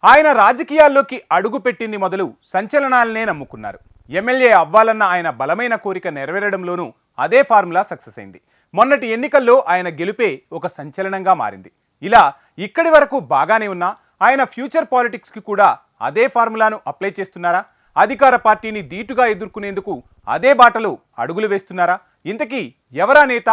ఆయన రాజకీయాల్లోకి అడుగుపెట్టింది మొదలు సంచలనాలనే నమ్ముకున్నారు. ఎమ్మెల్యే అవ్వాలన్న ఆయన బలమైన కోరిక నెరవేరడంలోనూ అదే ఫార్ములా సక్సెస్ అయింది. మొన్నటి ఎన్నికల్లో ఆయన గెలుపే ఒక సంచలనంగా మారింది. ఇలా ఇక్కడి వరకు బాగానే ఉన్నా ఆయన ఫ్యూచర్ పాలిటిక్స్కి కూడా అదే ఫార్ములాను అప్లై చేస్తున్నారా? అధికార పార్టీని ధీటుగా ఎదుర్కొనేందుకు అదే బాటలో అడుగులు వేస్తున్నారా? ఇంతకీ ఎవరా నేత,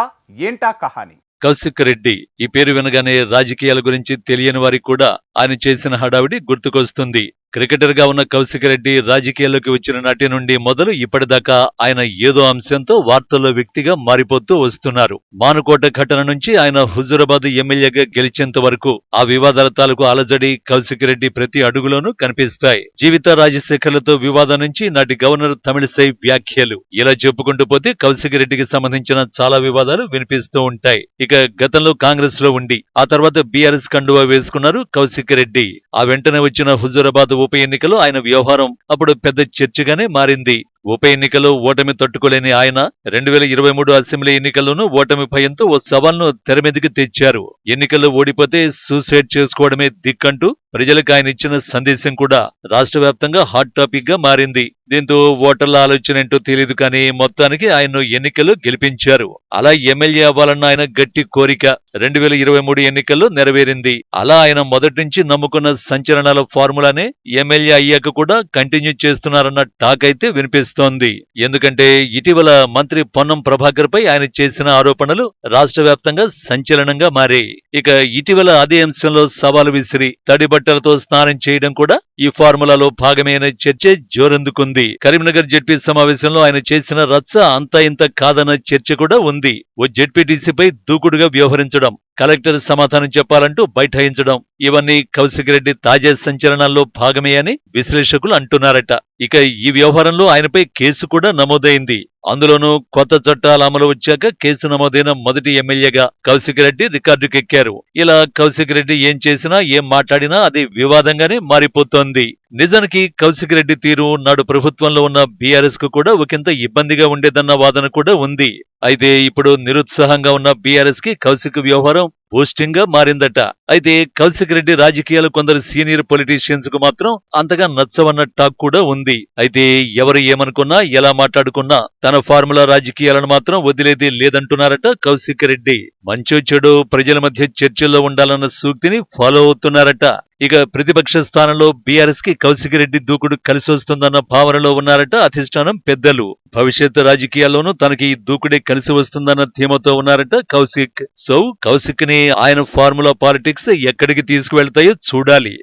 ఏంటా కహాని? కౌశిక్ రెడ్డి ఈ పేరు వినగానే రాజకీయాల గురించి తెలియని వారికి కూడా ఆయన చేసిన హడావిడి గుర్తుకొస్తుంది. క్రికెటర్ గా ఉన్న కౌశిక్ రెడ్డి రాజకీయాల్లోకి వచ్చిన నాటి నుండి మొదలు ఇప్పటిదాకా ఆయన ఏదో అంశంతో వార్తల్లో వ్యక్తిగా మారిపోతూ వస్తున్నారు. మానుకోట ఘటన నుంచి ఆయన హుజూరాబాద్ ఎమ్మెల్యేగా గెలిచేంత వరకు ఆ వివాదాల తాలూకు అలజడి కౌశిక్ రెడ్డి ప్రతి అడుగులోనూ కనిపిస్తాయి. జీవిత రాజశేఖర్లతో వివాదం నుంచి నాటి గవర్నర్ తమిళిసై వ్యాఖ్యలు, ఇలా చెప్పుకుంటూ పోతే కౌశిక్ రెడ్డికి సంబంధించిన చాలా వివాదాలు వినిపిస్తూ ఉంటాయి. ఇక గతంలో కాంగ్రెస్ లో ఉండి ఆ తర్వాత బీఆర్ఎస్ కండువా వేసుకున్నారు కౌశిక్ రెడ్డి. ఆ వెంటనే వచ్చిన హుజూరాబాద్ ఉప ఎన్నికలో ఆయన వ్యవహారం అప్పుడు పెద్ద చర్చగానే మారింది. ఉప ఎన్నికలో ఓటమి తట్టుకోలేని ఆయన 2023 అసెంబ్లీ ఎన్నికల్లోనూ ఓటమి భయంతో ఓ సవాల్ను తెరమీదికి తెచ్చారు. ఎన్నికల్లో ఓడిపోతే సూసైడ్ చేసుకోవడమే దిక్కంటూ ప్రజలకు ఆయన ఇచ్చిన సందేశం కూడా రాష్ట్ర వ్యాప్తంగా హాట్ టాపిక్ గా మారింది. దీంతో ఓటర్ల ఆలోచన ఏంటో తెలియదు కానీ మొత్తానికి ఆయన్ను ఎన్నికల్లో గెలిపించారు. అలా ఎమ్మెల్యే అవ్వాలన్న ఆయన గట్టి కోరిక 2023 ఎన్నికల్లో నెరవేరింది. అలా ఆయన మొదటి నుంచి నమ్ముకున్న సంచలనాల ఫార్ములానే ఎమ్మెల్యే అయ్యాక కూడా కంటిన్యూ చేస్తున్నారన్న టాక్ అయితే వినిపిస్తోంది. ఎందుకంటే ఇటీవల మంత్రి పొన్నం ప్రభాకర్ పై ఆయన చేసిన ఆరోపణలు రాష్ట్ర వ్యాప్తంగా సంచలనంగా మారాయి. ఇక ఇటీవల అదే అంశంలో సవాలు విసిరి తడిబట్టలతో స్నానం చేయడం కూడా ఈ ఫార్ములాలో భాగమే అనే చర్చ జోరందుకుంది. కరీంనగర్ జెడ్పీ సమావేశంలో ఆయన చేసిన రచ్చ అంతా ఇంత కాదన్న చర్చ కూడా ఉంది. ఓ జెడ్పీటీసీపై దూకుడుగా వ్యవహరించడం, కలెక్టర్ సమాధానం చెప్పాలంటూ బైఠాయించడం, ఇవన్నీ కౌశిక్ రెడ్డి తాజా సంచలనాల్లో భాగమే అని విశ్లేషకులు అంటున్నారట. ఇక ఈ వ్యవహారంలో ఆయనపై కేసు కూడా నమోదైంది. అందులోనూ కొత్త చట్టాల అమలు వచ్చాక కేసు నమోదైన మొదటి ఎమ్మెల్యేగా కౌశిక్ రెడ్డి రికార్డుకెక్కారు. ఇలా కౌశిక్ రెడ్డి ఏం చేసినా ఏం మాట్లాడినా అది వివాదంగానే మారిపోతోంది. నిజానికి కౌశిక్ రెడ్డి తీరు నాడు ప్రభుత్వంలో ఉన్న బీఆర్ఎస్ కు కూడా ఒకంత ఇబ్బందిగా ఉండేదన్న వాదన కూడా ఉంది. అయితే ఇప్పుడు నిరుత్సాహంగా ఉన్న బీఆర్ఎస్ కి కౌశిక్ వ్యవహారం బూస్టింగ్ గా మారిందట. అయితే కౌశిక్ రెడ్డి రాజకీయాలు కొందరు సీనియర్ పొలిటీషియన్స్ కు మాత్రం అంతగా నచ్చవన్న టాక్ కూడా ఉంది. అయితే ఎవరు ఏమనుకున్నా ఎలా మాట్లాడుకున్నా తన ఫార్ములా రాజకీయాలను మాత్రం వదిలేది లేదంటున్నారట కౌశిక్ రెడ్డి. మంచో చెడు ప్రజల మధ్య చర్చల్లో ఉండాలన్న సూక్తిని ఫాలో అవుతున్నారట. ఇక ప్రతిపక్ష స్థానంలో బీఆర్ఎస్ కి కౌశిక్ రెడ్డి దూకుడు కలిసొస్తుందన్న భావనలో ఉన్నారట అధిష్టానం పెద్దలు. భవిష్యత్ రాజకీయాల్లోనూ తనకి ఈ దూకుడే కలిసి వస్తుందన్న ధీమతో ఉన్నారట కౌశిక్. సో కౌశిక్ ని ఆయన ఫార్ములా పాలిటిక్స్ ఎక్కడికి తీసుకువెళ్తాయో చూడాలి.